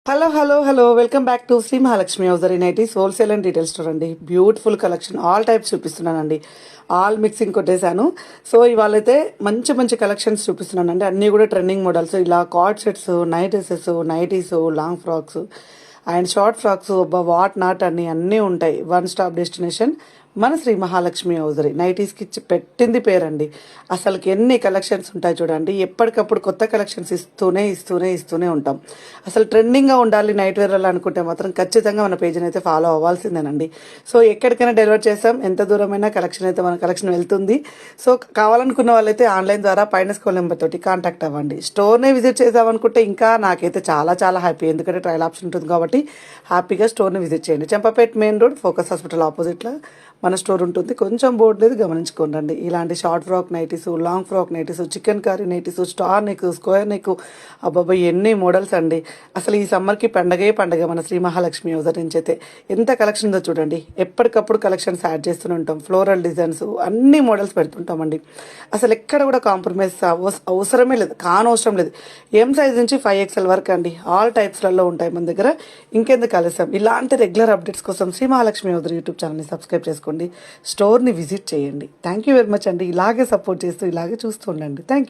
Hello hello hello welcome back to Shri Mahalakshmi hosiery nighties wholesale and retail store అండి. Beautiful collection all types చూపిస్తున్నానండి. All mixing కొట్టేశాను. So ఇవాళ అయితే మంచి మంచి కలెక్షన్స్ చూపిస్తున్నానండి. అన్నీ కూడా ట్రెండింగ్ మోడల్స్, ఇలా coord sets, night dresses, nighties, long frocks and short frocks, what not అన్నీ ఉంటాయి. వన్ స్టాప్ డెస్టినేషన్ మన శ్రీ మహాలక్ష్మి హౌజరీ నైటీస్కి పెట్టింది పేరండి. అసలుకి ఎన్ని కలెక్షన్స్ ఉంటాయి చూడండి. ఎప్పటికప్పుడు కొత్త కలెక్షన్స్ ఇస్తూనే ఉంటాం. అసలు ట్రెండింగ్గా ఉండాలి నైట్ వేర్లో అనుకుంటే మాత్రం ఖచ్చితంగా మన పేజీని అయితే ఫాలో అవ్వాల్సిందేనండి. సో ఎక్కడికైనా డెలివర్ చేస్తాం, ఎంత దూరమైనా కలెక్షన్ అయితే మన కలెక్షన్ వెళ్తుంది. సో కావాలనుకున్న వాళ్ళైతే ఆన్లైన్ ద్వారా పైన స్కూల్ నెంబర్ తోటి కాంటాక్ట్ అవ్వండి. స్టోర్నే విజిట్ చేద్దామనుకుంటే ఇంకా నాకైతే చాలా చాలా హ్యాపీ, ఎందుకంటే ట్రయల్ ఆప్షన్ ఉంటుంది కాబట్టి హ్యాపీగా స్టోర్ని విజిట్ చేయండి. Champapet main road, focus hospital ఆపోజిట్లో మన స్టోర్ ఉంటుంది. కొంచెం బోర్డు లేదు, గమనించుకోండి. ఇలాంటి short frock nighties, long frock nighties, chicken curry nighties, star neck, square neck, అబ్బాయి ఎన్ని మోడల్స్ అండి. అసలు ఈ సమ్మర్కి పండగ మన శ్రీ మహాలక్ష్మి హౌజర్ నుంచి అయితే ఎంత కలెక్షన్ ఉందో చూడండి. ఎప్పటికప్పుడు కలెక్షన్స్ యాడ్ చేస్తూనే ఉంటాం. ఫ్లోరల్ డిజైన్స్ అన్ని మోడల్స్ పెడుతుంటామండి. అసలు ఎక్కడ కూడా కాంప్రమైజ్ అవసరమే లేదు, కానవసరం లేదు. ఎం సైజ్ నుంచి 5XL వరకు అండి, ఆల్ టైప్స్లలో ఉంటాయి మన దగ్గర. ఇంకెందుకు కలిసాం, ఇలాంటి రెగ్యులర్ అప్డేట్స్ కోసం శ్రీ మహాలక్ష్మి హౌజర్ యూట్యూబ్ ఛానల్ని సబ్స్క్రైబ్ చేసుకోండి, స్టోర్ని విజిట్ చేయండి. థ్యాంక్ యూ వెరీ మచ్ అండి. ఇలాగే సపోర్ట్ చేస్తూ ఇలాగే చూస్తూ ఉండండి. Thank you.